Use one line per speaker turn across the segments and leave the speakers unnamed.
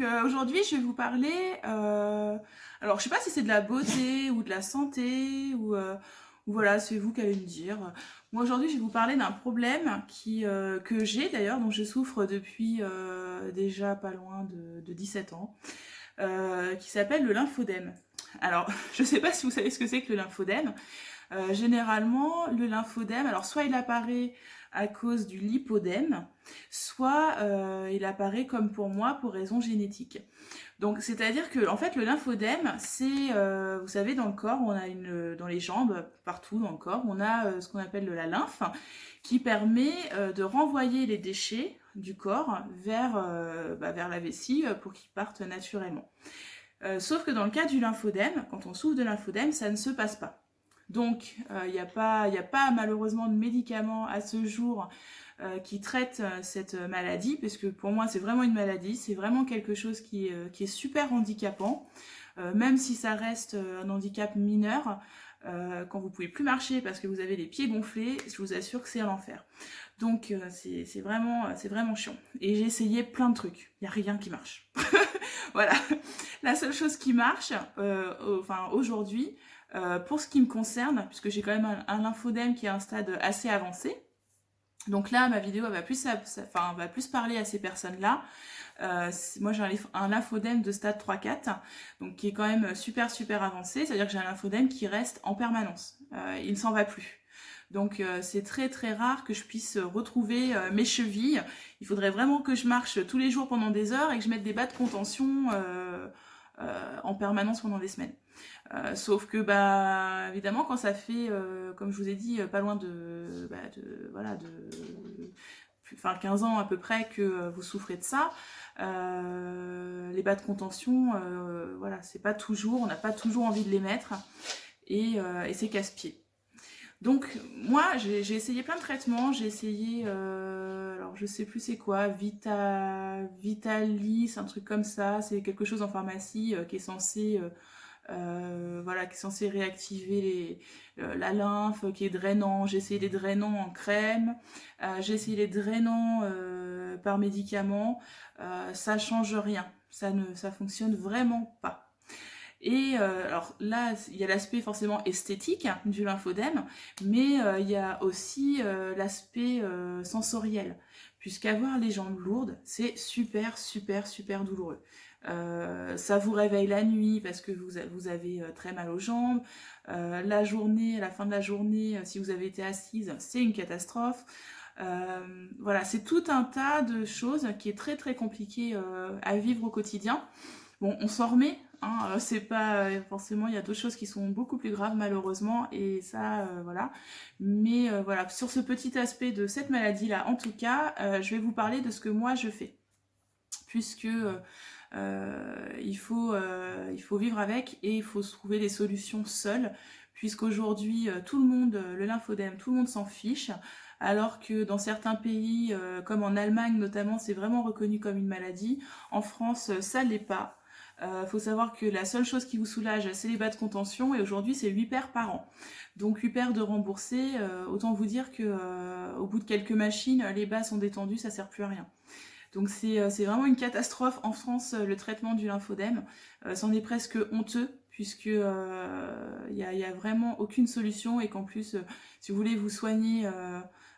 Aujourd'hui, je vais vous parler. Alors, je sais pas si c'est de la beauté ou de la santé ou voilà, c'est vous qui allez me dire. Moi, aujourd'hui, je vais vous parler d'un problème que j'ai d'ailleurs, dont je souffre depuis déjà pas loin de 17 ans, qui s'appelle le lymphodème. Alors, je sais pas si vous savez ce que c'est que le lymphodème. Généralement, le lymphodème, alors soit il apparaît à cause du lipodème, soit il apparaît comme pour moi pour raison génétique. Donc c'est-à-dire que en fait le lymphodème, c'est vous savez dans le corps, on a dans les jambes, partout dans le corps, on a ce qu'on appelle de la lymphe qui permet de renvoyer les déchets du corps vers la vessie pour qu'ils partent naturellement. Sauf que dans le cas du lymphodème, quand on souffre de lymphodème, ça ne se passe pas. Donc, il n'y a pas malheureusement de médicaments à ce jour qui traitent cette maladie, parce que pour moi, c'est vraiment une maladie, c'est vraiment quelque chose qui est super handicapant, même si ça reste un handicap mineur. Quand vous pouvez plus marcher parce que vous avez les pieds gonflés, je vous assure que c'est l'enfer. Donc, c'est vraiment chiant. Et j'ai essayé plein de trucs, il n'y a rien qui marche. Voilà, la seule chose qui marche, aujourd'hui, pour ce qui me concerne, puisque j'ai quand même un lymphodème qui est à un stade assez avancé, donc là, ma vidéo elle va plus parler à ces personnes-là. Moi, j'ai un lymphodème de stade 3-4, donc qui est quand même super avancé, c'est-à-dire que j'ai un lymphodème qui reste en permanence. Il ne s'en va plus. Donc c'est très rare que je puisse retrouver mes chevilles. Il faudrait vraiment que je marche tous les jours pendant des heures et que je mette des bas de contention en permanence pendant des semaines. Sauf que évidemment quand ça fait comme je vous ai dit pas loin de 15 ans à peu près que vous souffrez de ça, les bas de contention, voilà, c'est pas toujours, on n'a pas toujours envie de les mettre et c'est casse-pied. Donc moi j'ai essayé plein de traitements, j'ai essayé alors je sais plus c'est quoi, Vitalis, un truc comme ça, c'est quelque chose en pharmacie qui est censé qui est censé réactiver la lymphe, qui est drainant. J'ai essayé les drainants en crème, j'ai essayé les drainants par médicament, ça change rien, ça fonctionne vraiment pas. Et alors là, il y a l'aspect forcément esthétique du lymphodème, mais il y a aussi l'aspect sensoriel, puisqu'avoir les jambes lourdes, c'est super douloureux. Ça vous réveille la nuit parce que vous avez très mal aux jambes. La journée, à la fin de la journée, si vous avez été assise, c'est une catastrophe. Voilà, c'est tout un tas de choses qui est très compliqué à vivre au quotidien. Bon, on s'en remet, hein, c'est pas forcément, il y a d'autres choses qui sont beaucoup plus graves malheureusement, et ça, voilà. Mais voilà, sur ce petit aspect de cette maladie-là, en tout cas, je vais vous parler de ce que moi je fais, puisque il faut vivre avec et il faut se trouver des solutions seules, puisqu'aujourd'hui, tout le monde, le lymphodème, tout le monde s'en fiche, alors que dans certains pays, comme en Allemagne notamment, c'est vraiment reconnu comme une maladie. En France, ça l'est pas. Faut savoir que la seule chose qui vous soulage, c'est les bas de contention, et aujourd'hui c'est 8 paires par an. Donc 8 paires de remboursés, autant vous dire que au bout de quelques machines, les bas sont détendus, ça sert plus à rien. Donc c'est vraiment une catastrophe en France, le traitement du lymphodème. C'en est presque honteux, puisque y a vraiment aucune solution, et qu'en plus, si vous voulez vous soigner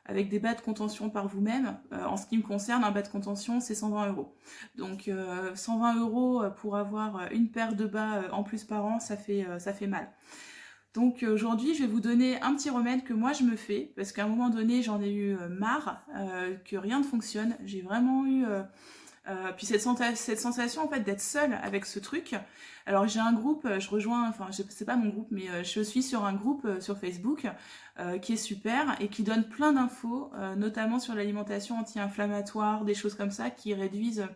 avec des bas de contention par vous-même, en ce qui me concerne, un bas de contention, c'est 120 €. Donc 120 € pour avoir une paire de bas en plus par an, ça fait mal. Donc aujourd'hui, je vais vous donner un petit remède que moi je me fais, parce qu'à un moment donné, j'en ai eu marre que rien ne fonctionne. J'ai vraiment eu puis cette sensation en fait d'être seule avec ce truc. Alors j'ai un groupe, je rejoins, enfin c'est pas mon groupe, mais je suis sur un groupe sur Facebook qui est super et qui donne plein d'infos, notamment sur l'alimentation anti-inflammatoire, des choses comme ça qui réduisent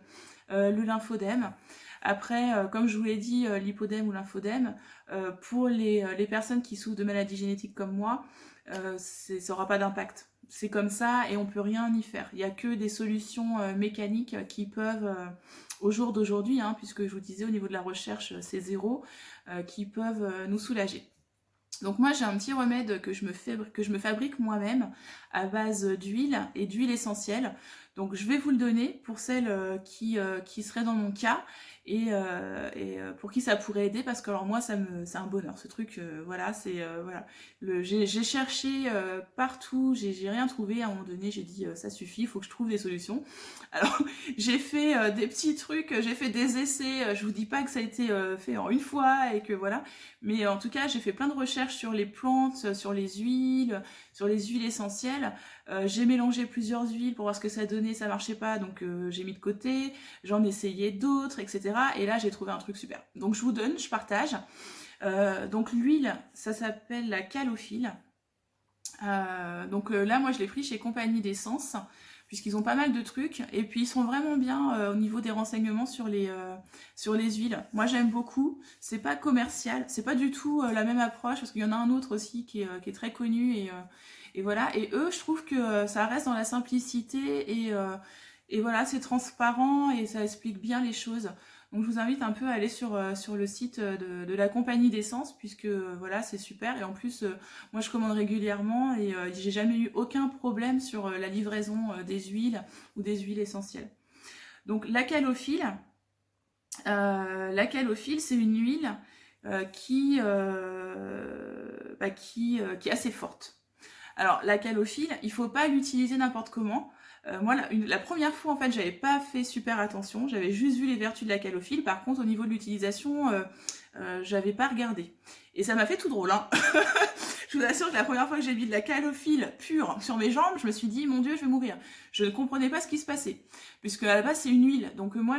le lymphodème. Après, comme je vous l'ai dit, lipodème ou lymphodème, pour les personnes qui souffrent de maladies génétiques comme moi, ça n'aura pas d'impact. C'est comme ça et on peut rien y faire. Il n'y a que des solutions mécaniques qui peuvent, au jour d'aujourd'hui, hein, puisque je vous disais au niveau de la recherche c'est zéro, qui peuvent nous soulager. Donc moi j'ai un petit remède que je me fabrique moi-même à base d'huile et d'huile essentielle. Donc je vais vous le donner pour celles qui seraient dans mon cas pour qui ça pourrait aider parce que alors moi c'est un bonheur ce truc voilà c'est voilà j'ai cherché partout j'ai rien trouvé à un moment donné j'ai dit ça suffit il faut que je trouve des solutions alors j'ai fait des petits trucs j'ai fait des essais je vous dis pas que ça a été fait en une fois et que voilà mais en tout cas, j'ai fait plein de recherches sur les plantes, sur les huiles essentielles. J'ai mélangé plusieurs huiles pour voir ce que ça donnait, ça marchait pas, donc j'ai mis de côté. J'en ai essayé d'autres, etc. Et là, j'ai trouvé un truc super. Donc je vous donne, je partage. Donc l'huile, ça s'appelle la calophylle. Là, moi, je l'ai pris chez Compagnie d'Essence, puisqu'ils ont pas mal de trucs. Et puis, ils sont vraiment bien au niveau des renseignements sur les huiles. Moi, j'aime beaucoup. C'est pas commercial. C'est pas du tout la même approche, parce qu'il y en a un autre aussi qui est très connu. Et voilà. Et eux, je trouve que ça reste dans la simplicité. Et voilà, c'est transparent et ça explique bien les choses. Donc je vous invite un peu à aller sur le site de la compagnie d'essence, puisque voilà, c'est super. Et en plus, moi, je commande régulièrement et j'ai jamais eu aucun problème sur la livraison des huiles ou des huiles essentielles. Donc la calophylle, c'est une huile qui est assez forte. Alors la calophylle, il faut pas l'utiliser n'importe comment. Moi, la première fois, en fait, j'avais pas fait super attention. J'avais juste vu les vertus de la calophylle. Par contre, au niveau de l'utilisation, j'avais pas regardé. Et ça m'a fait tout drôle, hein. Je vous assure que la première fois que j'ai mis de la calophylle pure sur mes jambes, je me suis dit, mon Dieu, je vais mourir. Je ne comprenais pas ce qui se passait. Puisque à la base, c'est une huile. Donc moi,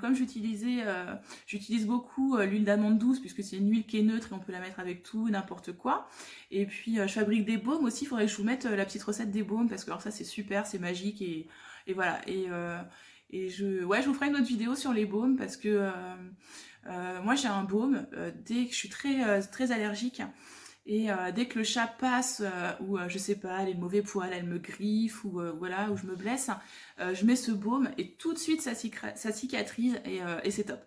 comme j'utilise beaucoup l'huile d'amande douce, puisque c'est une huile qui est neutre et on peut la mettre avec tout, n'importe quoi. Et puis, je fabrique des baumes aussi. Il faudrait que je vous mette la petite recette des baumes, parce que alors ça, c'est super, c'est magique. Et voilà. Ouais, je vous ferai une autre vidéo sur les baumes, parce que moi, j'ai un baume, dès que je suis très allergique. Et dès que le chat passe, ou je sais pas, les mauvais poils, elle me griffe, ou voilà, ou je me blesse, je mets ce baume et tout de suite ça cicatrise et c'est top.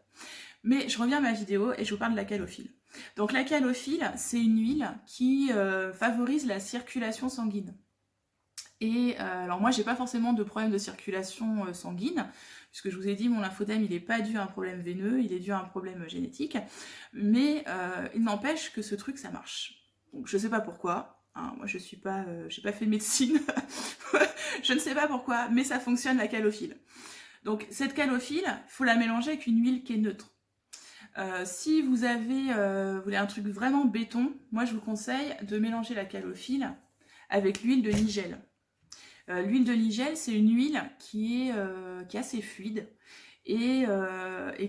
Mais je reviens à ma vidéo et je vous parle de la calophylle. Donc la calophylle, c'est une huile qui favorise la circulation sanguine. Et alors moi, j'ai pas forcément de problème de circulation sanguine, puisque je vous ai dit, mon lymphodème, il n'est pas dû à un problème veineux, il est dû à un problème génétique. Mais il n'empêche que ce truc, ça marche. Donc je sais pas pourquoi. Hein, moi, je suis pas, j'ai pas fait de médecine. Je ne sais pas pourquoi, mais ça fonctionne la calophylle. Donc cette calophylle, il faut la mélanger avec une huile qui est neutre. Si vous voulez un truc vraiment béton, moi je vous conseille de mélanger la calophylle avec l'huile de nigel. L'huile de nigel, c'est une huile qui est assez fluide et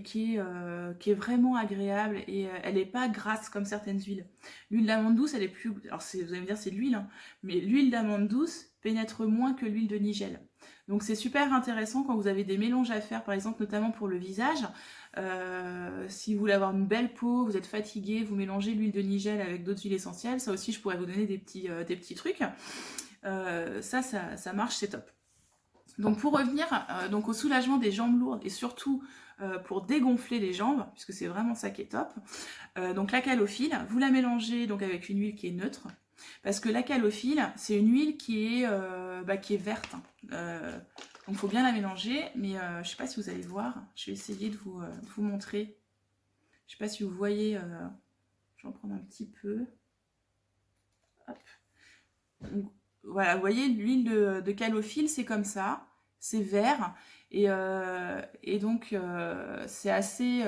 qui est vraiment agréable et elle n'est pas grasse comme certaines huiles. L'huile d'amande douce, elle est plus... Alors vous allez me dire c'est de l'huile, hein, mais l'huile d'amande douce pénètre moins que l'huile de nigel. Donc c'est super intéressant quand vous avez des mélanges à faire, par exemple notamment pour le visage. Si vous voulez avoir une belle peau, vous êtes fatigué, vous mélangez l'huile de nigel avec d'autres huiles essentielles. Ça aussi, je pourrais vous donner des petits trucs. Ça marche, c'est top. Donc pour revenir donc au soulagement des jambes lourdes et surtout pour dégonfler les jambes, puisque c'est vraiment ça qui est top, donc la calophylle, vous la mélangez donc avec une huile qui est neutre, parce que la calophylle, c'est une huile qui est verte. Donc il faut bien la mélanger, mais je ne sais pas si vous allez voir, je vais essayer de vous montrer. Je ne sais pas si vous voyez, je vais en prendre un petit peu. Hop. Donc, voilà, vous voyez, l'huile de calophylle, c'est comme ça, c'est vert, et donc c'est assez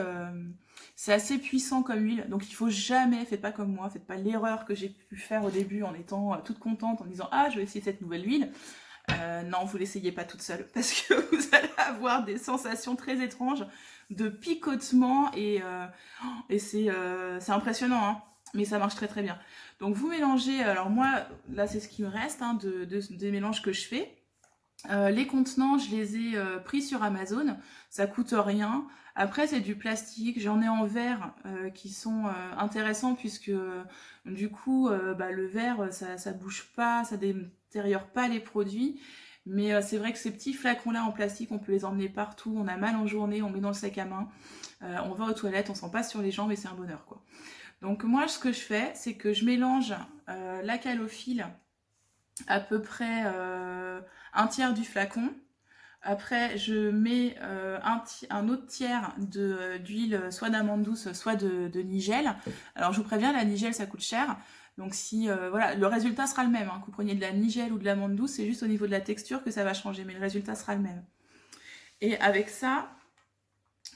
puissant comme huile. Donc il faut jamais, faites pas comme moi, faites pas l'erreur que j'ai pu faire au début en étant toute contente, en disant ah je vais essayer cette nouvelle huile. Non, vous l'essayez pas toute seule, parce que vous allez avoir des sensations très étranges de picotement, et c'est impressionnant, hein, mais ça marche très très bien. Donc vous mélangez, alors moi, là c'est ce qui me reste hein, des mélanges que je fais. Les contenants, je les ai pris sur Amazon, ça coûte rien. Après, c'est du plastique, j'en ai en verre qui sont intéressants puisque du coup, le verre, ça bouge pas, ça détériore pas les produits. Mais c'est vrai que ces petits flacons-là en plastique, on peut les emmener partout, on a mal en journée, on met dans le sac à main, on va aux toilettes, on s'en passe sur les jambes et c'est un bonheur quoi. Donc moi, ce que je fais, c'est que je mélange la calophylle à peu près un tiers du flacon. Après, je mets un autre tiers d'huile, soit d'amande douce, soit de nigel. Alors, je vous préviens, la nigel, ça coûte cher. Donc, si voilà, le résultat sera le même, hein, que vous preniez de la nigel ou de l'amande douce, c'est juste au niveau de la texture que ça va changer, mais le résultat sera le même. Et avec ça,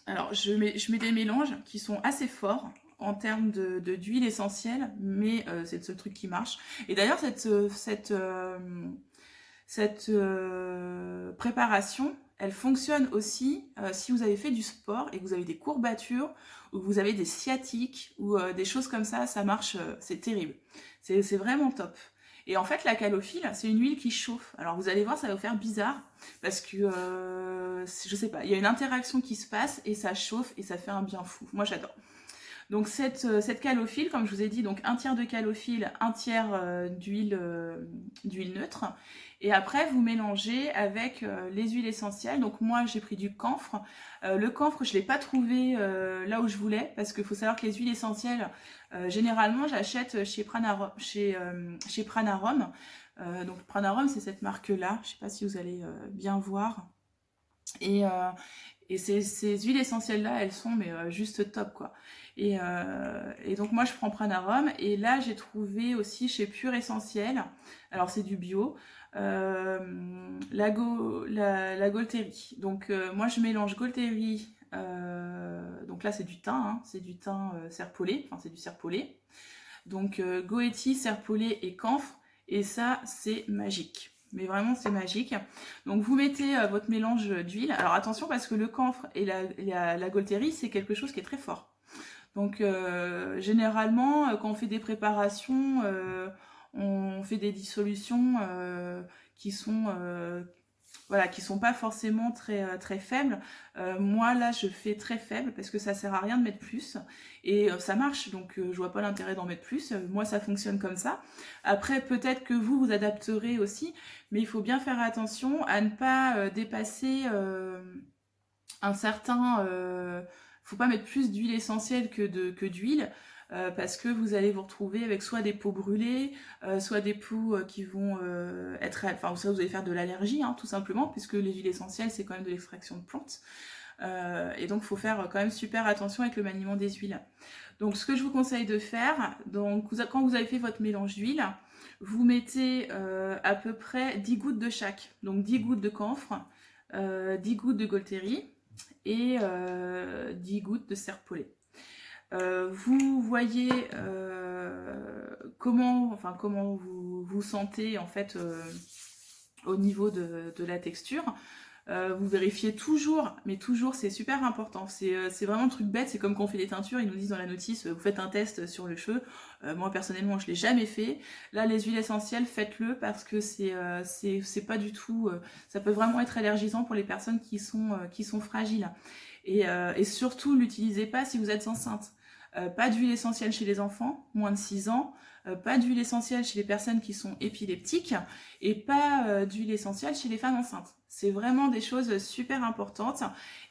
alors je mets des mélanges qui sont assez forts en termes d'huile essentielle, mais c'est le seul truc qui marche. Et d'ailleurs, cette préparation, elle fonctionne aussi si vous avez fait du sport et que vous avez des courbatures ou que vous avez des sciatiques ou des choses comme ça marche, c'est terrible. C'est vraiment top. Et en fait, la calophylle, c'est une huile qui chauffe. Alors vous allez voir, ça va vous faire bizarre parce que, je sais pas, il y a une interaction qui se passe et ça chauffe et ça fait un bien fou. Moi, j'adore. Donc cette calophylle, comme je vous ai dit, donc un tiers de calophylle, un tiers d'huile neutre. Et après, vous mélangez avec les huiles essentielles. Donc moi, j'ai pris du camphre. Le camphre, je ne l'ai pas trouvé là où je voulais, parce qu'il faut savoir que les huiles essentielles, généralement, j'achète chez Pranarom. Chez Pranarom. Donc Pranarom, c'est cette marque-là. Je ne sais pas si vous allez bien voir. Et, euh, et ces huiles essentielles-là, elles sont mais juste top, quoi. Et donc moi, je prends Pranarom. Et là, j'ai trouvé aussi chez Pure Essentiel, alors c'est du bio, la Golterie. Donc moi, je mélange Golterie, donc là, c'est du thym, hein, c'est du thym serpolé, enfin c'est du serpolé. Donc goétie, serpolé et camphre. Et ça, c'est magique. Mais vraiment, c'est magique. Donc vous mettez votre mélange d'huile. Alors attention parce que le camphre et la Golterie, c'est quelque chose qui est très fort. Donc généralement, quand on fait des préparations, on fait des dissolutions qui sont voilà, qui sont pas forcément très faibles. Moi là, je fais très faible parce que ça sert à rien de mettre plus et ça marche. Donc je vois pas l'intérêt d'en mettre plus. Moi, ça fonctionne comme ça. Après, peut-être que vous adapterez aussi, mais il faut bien faire attention à ne pas dépasser un certain. Faut pas mettre plus d'huile essentielle que d'huile. Parce que vous allez vous retrouver avec soit des peaux brûlées, soit des peaux qui vont être... Enfin, ça, vous allez faire de l'allergie, hein, tout simplement, puisque les huiles essentielles, c'est quand même de l'extraction de plantes. Et donc, il faut faire quand même super attention avec le maniement des huiles. Donc, ce que je vous conseille de faire, donc, quand vous avez fait votre mélange d'huile, vous mettez à peu près 10 gouttes de chaque. Donc, 10 gouttes de camphre, 10 gouttes de Golterie et 10 gouttes de serpollet. Vous voyez comment vous sentez en fait au niveau de la texture. Vous vérifiez toujours, mais toujours c'est super important. C'est vraiment un truc bête, c'est comme quand on fait des teintures, ils nous disent dans la notice, vous faites un test sur le cheveu. Moi personnellement, je l'ai jamais fait. Là, les huiles essentielles, faites-le parce que c'est pas du tout. Ça peut vraiment être allergisant pour les personnes qui sont fragiles. Et surtout, n'utilisez pas si vous êtes enceinte. Pas d'huile essentielle chez les enfants, moins de 6 ans. Pas d'huile essentielle chez les personnes qui sont épileptiques. Et pas d'huile essentielle chez les femmes enceintes. C'est vraiment des choses super importantes.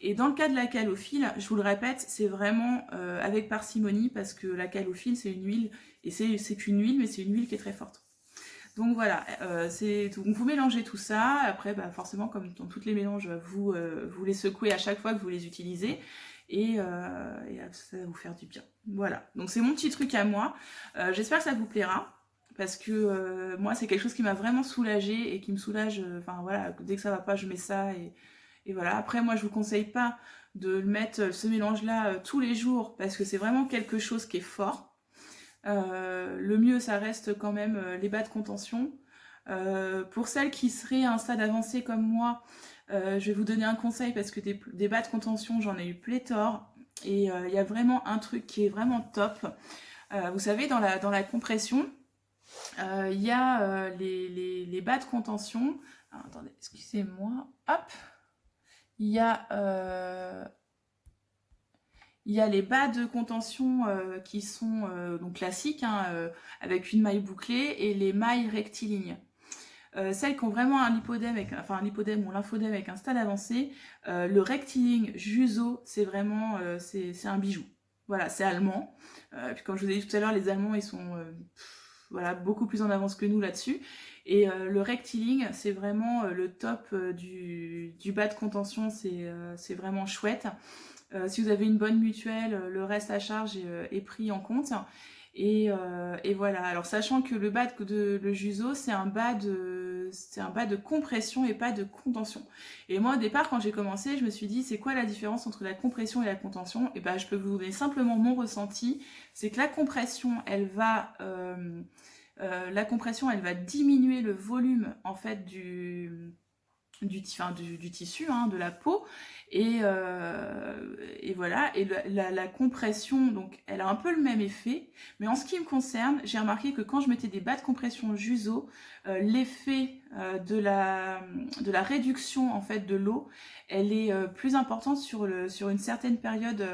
Et dans le cas de la calophylle, je vous le répète, c'est vraiment avec parcimonie parce que la calophylle, c'est une huile. Et c'est qu'une huile, mais c'est une huile qui est très forte. Donc voilà, donc vous mélangez tout ça. Après, bah, forcément, comme dans tous les mélanges, vous les secouez à chaque fois que vous les utilisez. Et ça va vous faire du bien. Voilà, donc c'est mon petit truc à moi. J'espère que ça vous plaira. Parce que moi, c'est quelque chose qui m'a vraiment soulagée et qui me soulage. Enfin voilà, dès que ça va pas, je mets ça. Et voilà. Après, moi, je vous conseille pas de mettre ce mélange-là tous les jours. Parce que c'est vraiment quelque chose qui est fort. Le mieux, ça reste quand même les bas de contention. Pour celles qui seraient à un stade avancé comme moi, je vais vous donner un conseil parce que des bas de contention, j'en ai eu pléthore. Et il y a vraiment un truc qui est vraiment top. Vous savez, dans la compression, il y a les bas de contention. Alors, attendez, excusez-moi. Hop. Il y a Il y a les bas de contention qui sont donc classiques, hein, avec une maille bouclée, et les mailles rectilignes. Celles qui ont vraiment un lipodème, un lipodème ou lymphodème avec un stade avancé, le rectiligne Juso, c'est vraiment c'est un bijou. Voilà, c'est allemand. Puis comme je vous ai dit tout à l'heure, les Allemands, ils sont voilà, beaucoup plus en avance que nous là-dessus. Et le rectiling, c'est vraiment le top du bas de contention, c'est vraiment chouette. Si vous avez une bonne mutuelle, le reste à charge est pris en compte. Et voilà. Alors sachant que le bas le Juso, c'est un bas de compression et pas de contention. Et moi au départ, quand j'ai commencé, je me suis dit c'est quoi la différence entre la compression et la contention? Et ben je peux vous donner simplement mon ressenti, c'est que la compression, elle va diminuer le volume en fait du tissu, hein, de la peau. Et voilà, et la compression, donc, elle a un peu le même effet, mais en ce qui me concerne, j'ai remarqué que quand je mettais des bas de compression Juso, l'effet de la réduction en fait de l'eau, elle est plus importante sur une certaine période,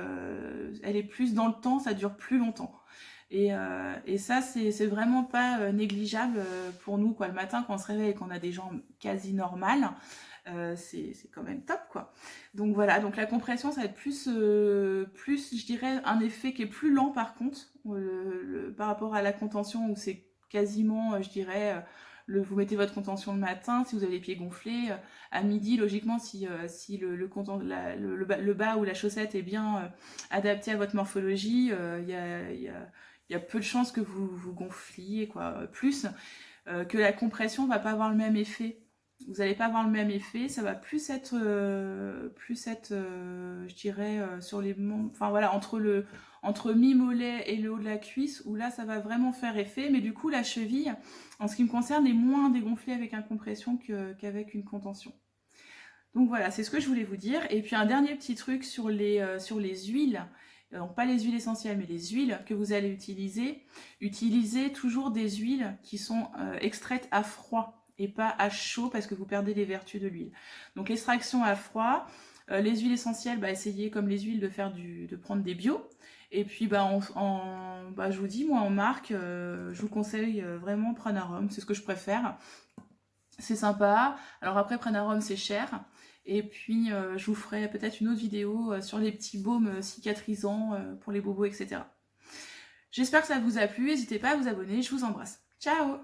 elle est plus dans le temps, ça dure plus longtemps. Et ça, c'est vraiment pas négligeable pour nous, quoi. Le matin, quand on se réveille et qu'on a des jambes quasi normales, c'est quand même top, quoi. Donc voilà, donc la compression, ça va être plus, je dirais, un effet qui est plus lent par contre, par rapport à la contention où c'est quasiment, je dirais, vous mettez votre contention le matin, si vous avez les pieds gonflés, à midi, logiquement, si le bas ou la chaussette est bien adapté à votre morphologie, il y a peu de chances que vous gonfliez, quoi. Plus que la compression va pas avoir le même effet. Vous n'allez pas avoir le même effet, ça va plus être, je dirais, sur les, enfin voilà, entre mi-mollet et le haut de la cuisse, où là, ça va vraiment faire effet. Mais du coup, la cheville, en ce qui me concerne, est moins dégonflée avec une compression qu'avec une contention. Donc voilà, c'est ce que je voulais vous dire. Et puis un dernier petit truc sur les huiles. Donc pas les huiles essentielles, mais les huiles que vous allez utiliser. Utilisez toujours des huiles qui sont extraites à froid et pas à chaud parce que vous perdez les vertus de l'huile. Donc l'extraction à froid, les huiles essentielles, bah, essayez comme les huiles de prendre des bio. Et puis bah, je vous dis, moi en marque, je vous conseille vraiment Pranarum, c'est ce que je préfère. C'est sympa. Alors après Pranarum c'est cher. Et puis je vous ferai peut-être une autre vidéo sur les petits baumes cicatrisants pour les bobos, etc. J'espère que ça vous a plu. N'hésitez pas à vous abonner. Je vous embrasse. Ciao!